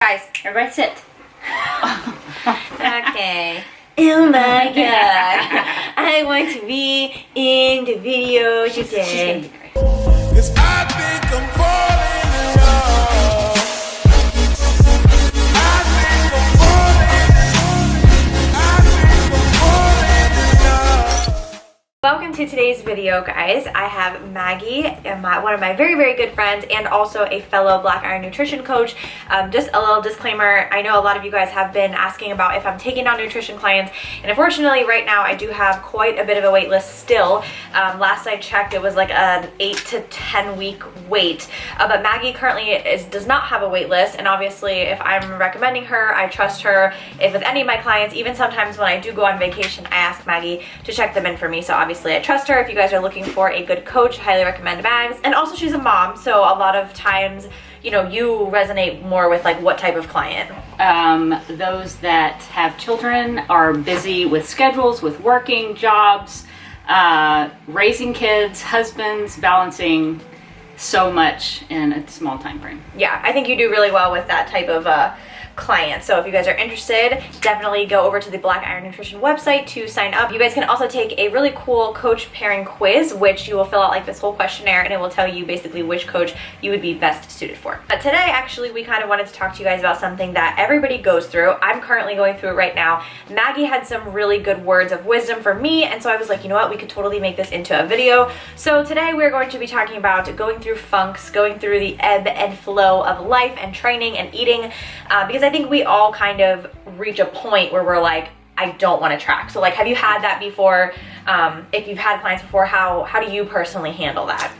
Guys, everybody sit. Okay. Oh my god. I want to be in the video today. Cause I think I'm falling in love. I think I'm falling in love. Welcome to today's video, guys. I have Maggie, one of my very, very good friends, and also a fellow Black Iron nutrition coach. Just a little disclaimer, I know a lot of you guys have been asking about if I'm taking on nutrition clients, and unfortunately right now I do have quite a bit of a wait list still. Last I checked, it was like an 8 to 10 week wait, but Maggie currently does not have a wait list, and obviously if I'm recommending her, I trust her. If with any of my clients, even sometimes when I do go on vacation, I ask Maggie to check them in for me, so obviously I trust her. If you guys are looking for a good coach, I highly recommend Mags. And also she's a mom, so a lot of times, you know, you resonate more with like what type of client? Those that have children, are busy with schedules, with working jobs, raising kids, husbands, balancing so much in a small time frame. Yeah, I think you do really well with that type of client. So if you guys are interested, definitely go over to the Black Iron Nutrition website to sign up. You guys can also take a really cool coach pairing quiz, which you will fill out like this whole questionnaire, and it will tell you basically which coach you would be best suited for. But today, actually, we kind of wanted to talk to you guys about something that everybody goes through. I'm currently going through it right now. Maggie had some really good words of wisdom for me, and so I was like, you know what, we could totally make this into a video. So today we're going to be talking about going through funks, going through the ebb and flow of life and training and eating, because I think we all kind of reach a point where we're like, I don't want to track. So like, have you had that before? If you've had clients before, how do you personally handle that?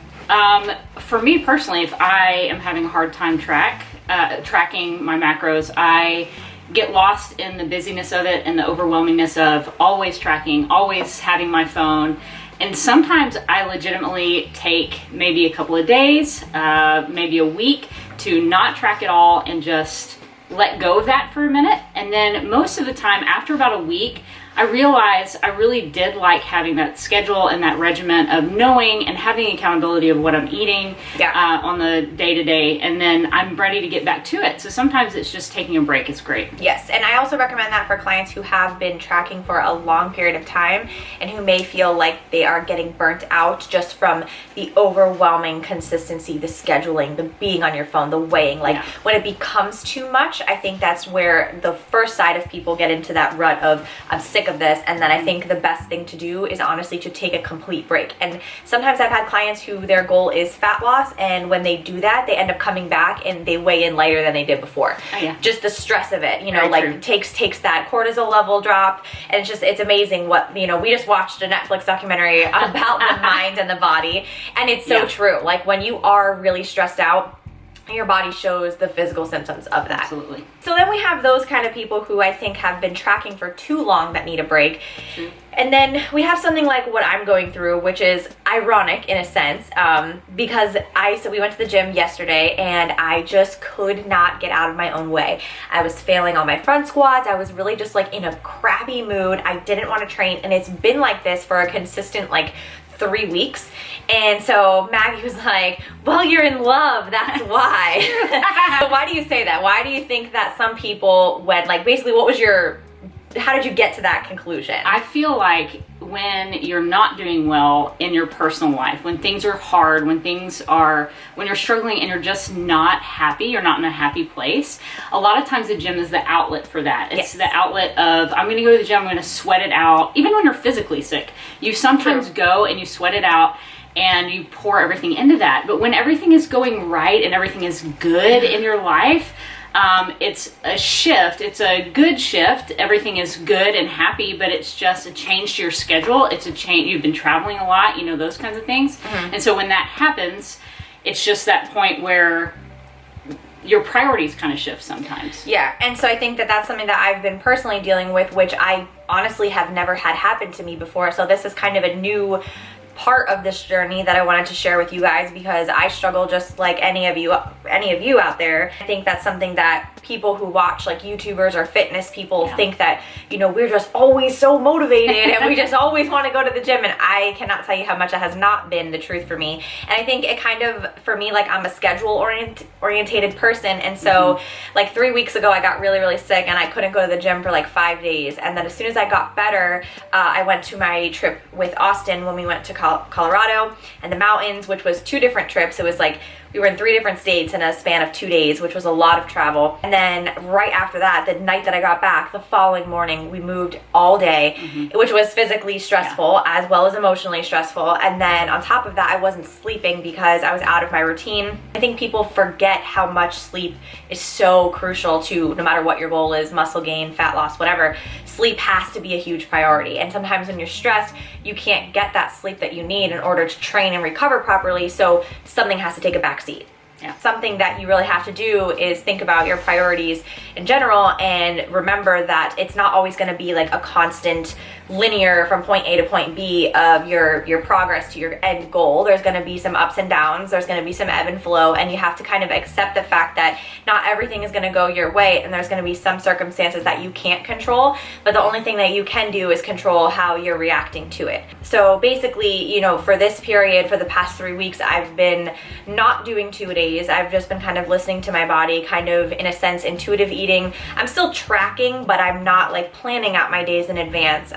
For me personally, if I am having a hard time tracking my macros, I get lost in the busyness of it and the overwhelmingness of always tracking, always having my phone. And sometimes I legitimately take maybe a couple of days, maybe a week to not track at all and just let go of that for a minute. And then most of the time, after about a week, I realized I really did like having that schedule and that regiment of knowing and having accountability of what I'm eating on the day-to-day, and then I'm ready to get back to it. So sometimes it's just taking a break. It's great. Yes, and I also recommend that for clients who have been tracking for a long period of time and who may feel like they are getting burnt out just from the overwhelming consistency, the scheduling, the being on your phone, the weighing. Like when it becomes too much, I think that's where the first side of people get into that rut of, I'm sick of this. And then I think the best thing to do is honestly to take a complete break. And sometimes I've had clients who their goal is fat loss, and when they do that, they end up coming back and they weigh in lighter than they did before. Just the stress of it, you know, like takes that cortisol level drop, and it's amazing what, you know, we just watched a Netflix documentary about the mind and the body, and it's so true. Like when you are really stressed out, your body shows the physical symptoms of that. Absolutely. So then we have those kind of people who I think have been tracking for too long that need a break. And then we have something like what I'm going through, which is ironic in a sense, because we went to the gym yesterday and I just could not get out of my own way. I was failing on my front squats. I was really just like in a crappy mood. I didn't want to train, and it's been like this for a consistent like 3 weeks. And so Maggie was like, well, you're in love, that's why. So why do you say that? Why do you think that some people went, like, basically how did you get to that conclusion? I feel like when you're not doing well in your personal life, when things are hard, when you're struggling and you're just not happy, you're not in a happy place, a lot of times the gym is the outlet for that. It's the outlet of, I'm gonna go to the gym, I'm gonna sweat it out. Even when you're physically sick, you sometimes go and you sweat it out and you pour everything into that. But when everything is going right and everything is good in your life, it's a shift. It's a good shift. Everything is good and happy, but it's just a change to your schedule. It's a change. You've been traveling a lot, you know, those kinds of things. And so when that happens, it's just that point where your priorities kind of shift sometimes. Yeah, and so I think that that's something that I've been personally dealing with, which I honestly have never had happen to me before. So this is kind of a new part of this journey that I wanted to share with you guys, because I struggle just like any of you out there. I think that's something that people who watch like YouTubers or fitness people think that, you know, we're just always so motivated and we just always want to go to the gym, and I cannot tell you how much that has not been the truth for me. And I think it kind of, for me, like, I'm a schedule orientated person, and so like 3 weeks ago I got really sick and I couldn't go to the gym for like 5 days, and then as soon as I got better, I went to my trip with Austin when we went to Colorado and the mountains, which was 2 different trips. It was like we were in 3 different states in a span of 2 days, which was a lot of travel. And then right after that, the night that I got back, the following morning, we moved all day, which was physically stressful as well as emotionally stressful. And then on top of that, I wasn't sleeping because I was out of my routine. I think people forget how much sleep is so crucial to, no matter what your goal is, muscle gain, fat loss, whatever, sleep has to be a huge priority. And sometimes when you're stressed, you can't get that sleep that you need in order to train and recover properly, so something has to take a back seat. Something that you really have to do is think about your priorities in general and remember that it's not always going to be like a constant linear from point A to point B of your progress to your end goal. There's going to be some ups and downs, there's going to be some ebb and flow, and you have to kind of accept the fact that not everything is going to go your way, and there's going to be some circumstances that you can't control, but the only thing that you can do is control how you're reacting to it. So basically, you know, for this period, for the past 3 weeks, I've been not doing 2 days. I've just been kind of listening to my body, kind of, in a sense, intuitive eating. I'm still tracking, but I'm not like planning out my days in advance.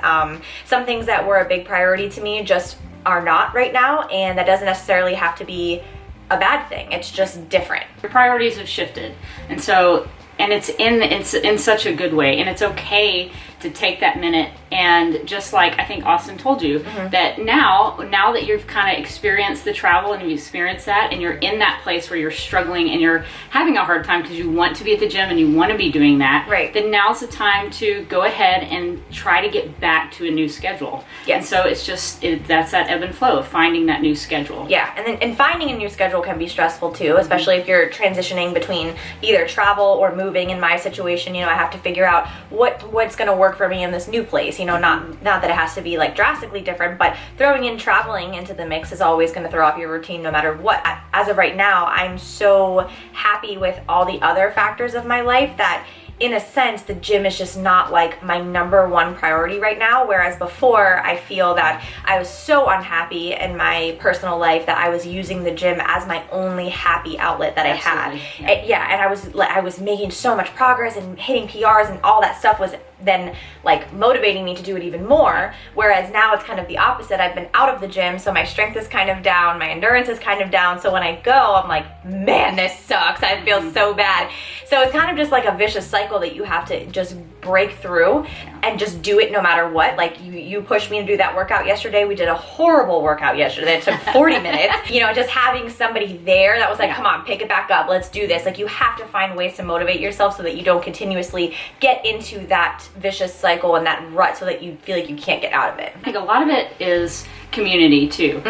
Some things that were a big priority to me just are not right now, and that doesn't necessarily have to be a bad thing. It's just different. Your priorities have shifted, and so, and it's in such a good way, and it's okay to take that minute. And just like I think Austin told you, that now that you've kind of experienced the travel and you've experienced that, and you're in that place where you're struggling and you're having a hard time because you want to be at the gym and you want to be doing that, then now's the time to go ahead and try to get back to a new schedule. And so it's just, that's that ebb and flow of finding that new schedule. And finding a new schedule can be stressful too, especially if you're transitioning between either travel or moving. In my situation, you know, I have to figure out what's going to work for me in this new place. You know, not that it has to be like drastically different, but throwing in traveling into the mix is always going to throw off your routine no matter what. As of right now, I'm so happy with all the other factors of my life that, in a sense, the gym is just not like my #1 priority right now, whereas before I feel that I was so unhappy in my personal life that I was using the gym as my only happy outlet that I had. And I was making so much progress and hitting PRs, and all that stuff was then like motivating me to do it even more, whereas now it's kind of the opposite. I've been out of the gym, so my strength is kind of down, my endurance is kind of down, so when I go, I'm like, man, this sucks, I feel so bad. So it's kind of just like a vicious cycle that you have to just break through and just do it no matter what. Like you pushed me to do that workout yesterday. We did a horrible workout yesterday. It took 40 minutes. You know, just having somebody there that was like, come on, pick it back up, let's do this. Like, you have to find ways to motivate yourself so that you don't continuously get into that vicious cycle and that rut so that you feel like you can't get out of it. I think a lot of it is community too.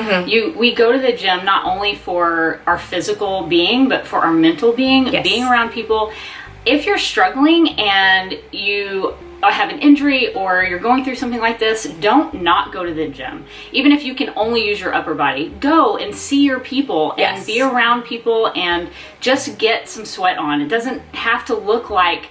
We go to the gym not only for our physical being, but for our mental being, being around people. If you're struggling and you have an injury or you're going through something like this, don't not go to the gym. Even if you can only use your upper body, go and see your people and be around people and just get some sweat on. It doesn't have to look like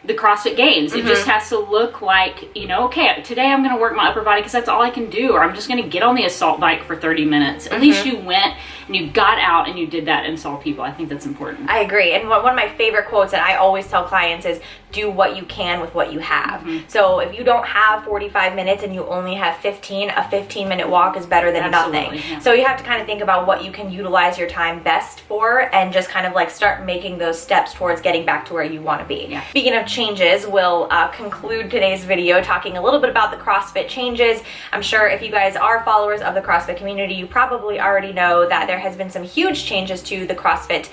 the CrossFit Games. It just has to look like, you know, okay, today I'm going to work my upper body because that's all I can do, or I'm just going to get on the assault bike for 30 minutes. At least you went and you got out and you did that and saw people. I think that's important. I agree. And one of my favorite quotes that I always tell clients is, do what you can with what you have. So if you don't have 45 minutes and you only have 15, a 15-minute walk is better than nothing. So you have to kind of think about what you can utilize your time best for and just kind of like start making those steps towards getting back to where you want to be. Speaking of changes, we'll conclude today's video talking a little bit about the CrossFit changes. I'm sure if you guys are followers of the CrossFit community, you probably already know that there has been some huge changes to the CrossFit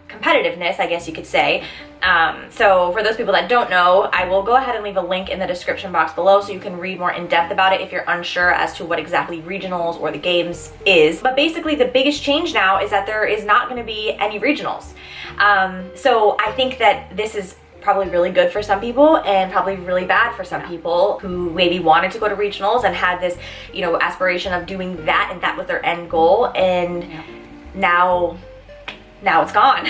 competitiveness, I guess you could say. So for those people that don't know, I will go ahead and leave a link in the description box below so you can read more in depth about it if you're unsure as to what exactly regionals or the games is. But basically the biggest change now is that there is not going to be any regionals. So I think that this is probably really good for some people and probably really bad for some people who maybe wanted to go to regionals and had this, you know, aspiration of doing that, and that was their end goal, and now it's gone.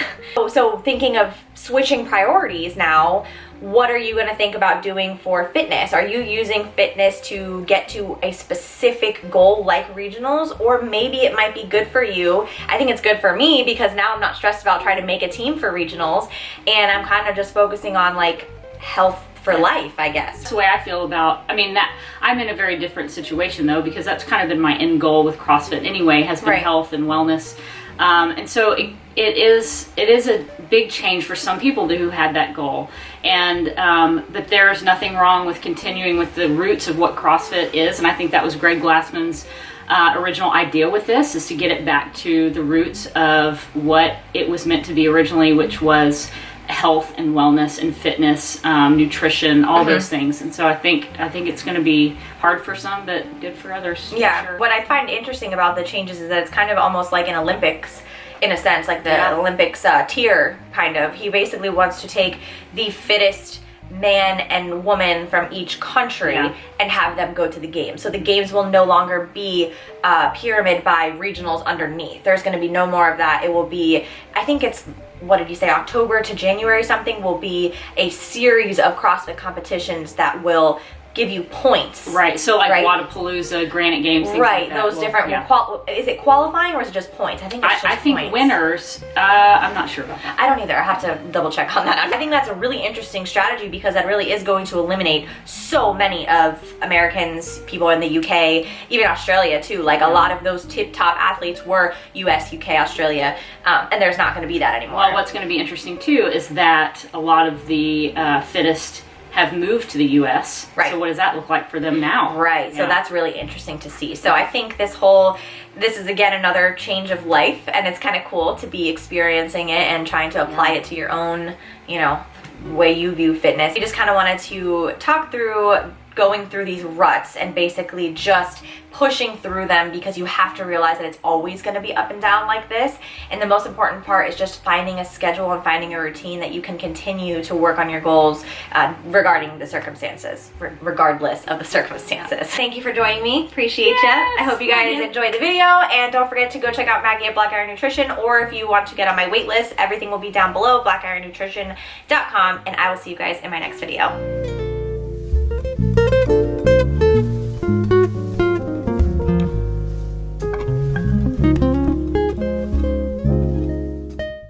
So thinking of switching priorities now, what are you going to think about doing for fitness? Are you using fitness to get to a specific goal like regionals, or maybe it might be good for you? I think it's good for me because now I'm not stressed about trying to make a team for regionals, and I'm kind of just focusing on like health for life, I guess. That's the way I feel about, I mean, that I'm in a very different situation though, because that's kind of been my end goal with CrossFit anyway, has been health and wellness. And so it is a big change for some people who had that goal, and but there's nothing wrong with continuing with the roots of what CrossFit is, and I think that was Greg Glassman's original idea with this, is to get it back to the roots of what it was meant to be originally, which was health and wellness and fitness, nutrition, all those things. And so I think it's going to be hard for some, but good for others. Yeah. For sure. What I find interesting about the changes is that it's kind of almost like an Olympics in a sense, like the Olympics tier kind of. He basically wants to take the fittest man and woman from each country and have them go to the games. So the games will no longer be pyramid by regionals underneath. There's going to be no more of that. It will be, I think it's, what did you say, October to January something, will be a series of CrossFit competitions that will give you points. Right, so like Wadapalooza, Granite Games, things like that. Those different, is it qualifying or is it just points? I think it's just I think points. Winners, I'm not sure about that. I don't either. I have to double check on that. I think that's a really interesting strategy because that really is going to eliminate so many of Americans, people in the UK, even Australia too. Like a lot of those tip top athletes were US, UK, Australia, and there's not going to be that anymore. Well, what's going to be interesting too is that a lot of the fittest have moved to the US. Right. So what does that look like for them now? Right. So that's really interesting to see. So I think this is again another change of life, and it's kind of cool to be experiencing it and trying to apply it to your own, you know, way you view fitness. We just kind of wanted to talk through going through these ruts and basically just pushing through them, because you have to realize that it's always going to be up and down like this, and the most important part is just finding a schedule and finding a routine that you can continue to work on your goals regarding the circumstances, regardless of the circumstances. Thank you for joining me. Appreciate you. I hope you guys enjoyed the video, and don't forget to go check out Maggie at Black Iron Nutrition, or if you want to get on my wait list, everything will be down below, blackironnutrition.com, and I will see you guys in my next video.